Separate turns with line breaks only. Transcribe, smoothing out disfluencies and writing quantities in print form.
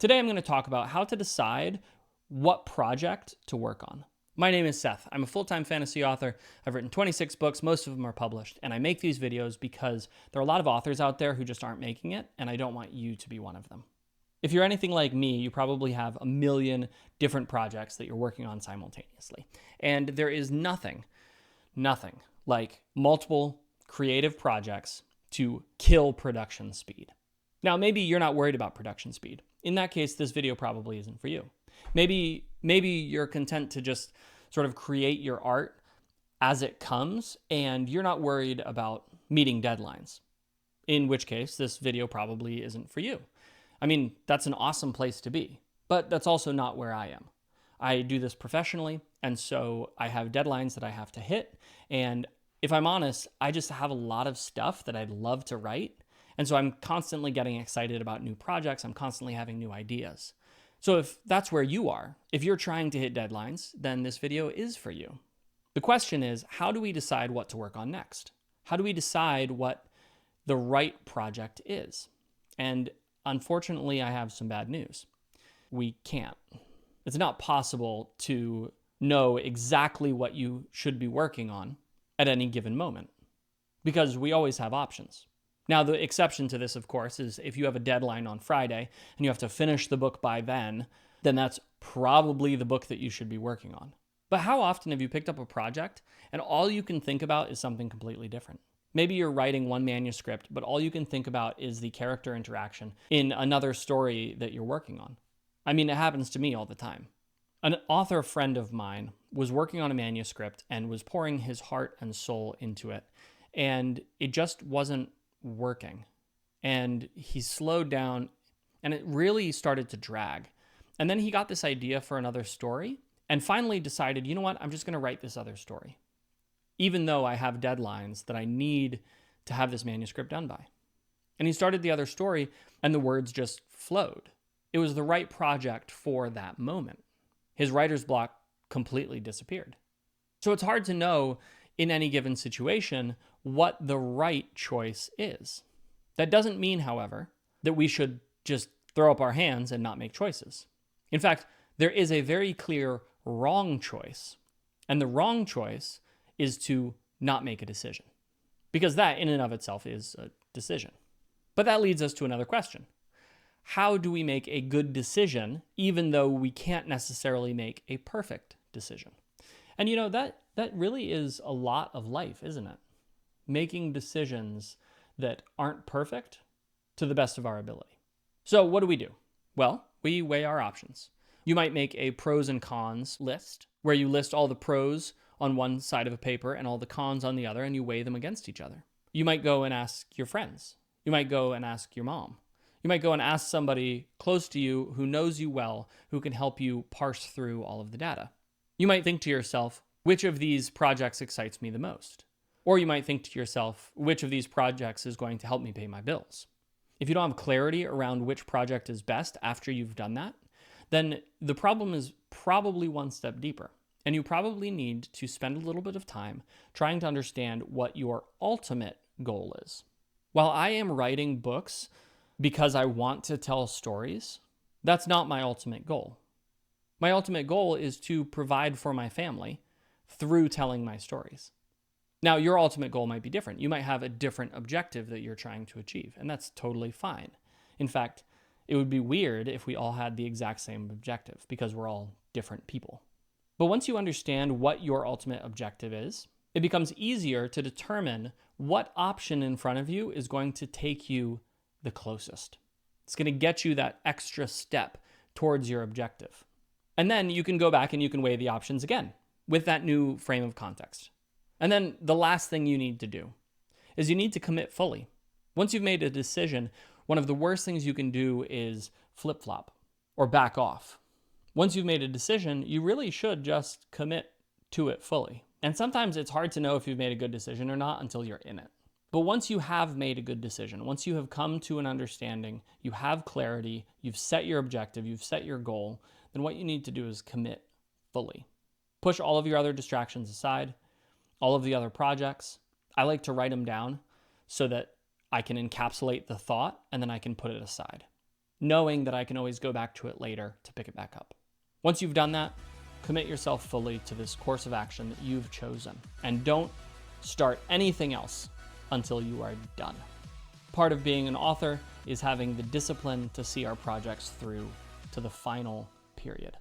Today I'm going to talk about how to decide what project to work on. My name is Seth. I'm a full-time fantasy author. I've written 26 books, most of them are published, and I make these videos because there are a lot of authors out there who just aren't making it, and I don't want you to be one of them. If you're anything like me, you probably have a million different projects that you're working on simultaneously. And there is nothing like multiple creative projects to kill production speed. Now, maybe you're not worried about production speed. In that case, this video probably isn't for you. Maybe you're content to just sort of create your art as it comes, and you're not worried about meeting deadlines. In which case, this video probably isn't for you. I mean, that's an awesome place to be, but that's also not where I am. I do this professionally, and so I have deadlines that I have to hit, and if I'm honest, I just have a lot of stuff that I'd love to write. And so I'm constantly getting excited about new projects. I'm constantly having new ideas. So if that's where you are, if you're trying to hit deadlines, then this video is for you. The question is, how do we decide what to work on next? How do we decide what the right project is? And unfortunately, I have some bad news. We can't. It's not possible to know exactly what you should be working on at any given moment, because we always have options. Now, the exception to this, of course, is if you have a deadline on Friday and you have to finish the book by then that's probably the book that you should be working on. But how often have you picked up a project and all you can think about is something completely different? Maybe you're writing one manuscript, but all you can think about is the character interaction in another story that you're working on. I mean, it happens to me all the time. An author friend of mine was working on a manuscript and was pouring his heart and soul into it, and it just wasn't working. And he slowed down and it really started to drag. And then he got this idea for another story and finally decided, you know what, I'm just going to write this other story, even though I have deadlines that I need to have this manuscript done by. And he started the other story and the words just flowed. It was the right project for that moment. His writer's block completely disappeared. So it's hard to know in any given situation what the right choice is. That doesn't mean, however, that we should just throw up our hands and not make choices. In fact, there is a very clear wrong choice, and the wrong choice is to not make a decision, because that in and of itself is a decision. But that leads us to another question. How do we make a good decision even though we can't necessarily make a perfect decision? And you know, that really is a lot of life, isn't it? Making decisions that aren't perfect to the best of our ability. So what do? Well, we weigh our options. You might make a pros and cons list where you list all the pros on one side of a paper and all the cons on the other, and you weigh them against each other. You might go and ask your friends. You might go and ask your mom. You might go and ask somebody close to you who knows you well, who can help you parse through all of the data. You might think to yourself, which of these projects excites me the most? Or you might think to yourself, which of these projects is going to help me pay my bills? If you don't have clarity around which project is best after you've done that, then the problem is probably one step deeper. And you probably need to spend a little bit of time trying to understand what your ultimate goal is. While I am writing books because I want to tell stories, that's not my ultimate goal. My ultimate goal is to provide for my family through telling my stories. Now, your ultimate goal might be different. You might have a different objective that you're trying to achieve, and that's totally fine. In fact, it would be weird if we all had the exact same objective because we're all different people. But once you understand what your ultimate objective is, it becomes easier to determine what option in front of you is going to take you the closest. It's going to get you that extra step towards your objective. And then you can go back and you can weigh the options again with that new frame of context. And then the last thing you need to do is you need to commit fully. Once you've made a decision, one of the worst things you can do is flip-flop or back off. Once you've made a decision, you really should just commit to it fully. And sometimes it's hard to know if you've made a good decision or not until you're in it. But once you have made a good decision, once you have come to an understanding, you have clarity, you've set your objective, you've set your goal, then what you need to do is commit fully. Push all of your other distractions aside, all of the other projects. I like to write them down so that I can encapsulate the thought and then I can put it aside. knowing that I can always go back to it later to pick it back up. Once you've done that, commit yourself fully to this course of action that you've chosen, and don't start anything else until you are done. Part of being an author is having the discipline to see our projects through to the final period.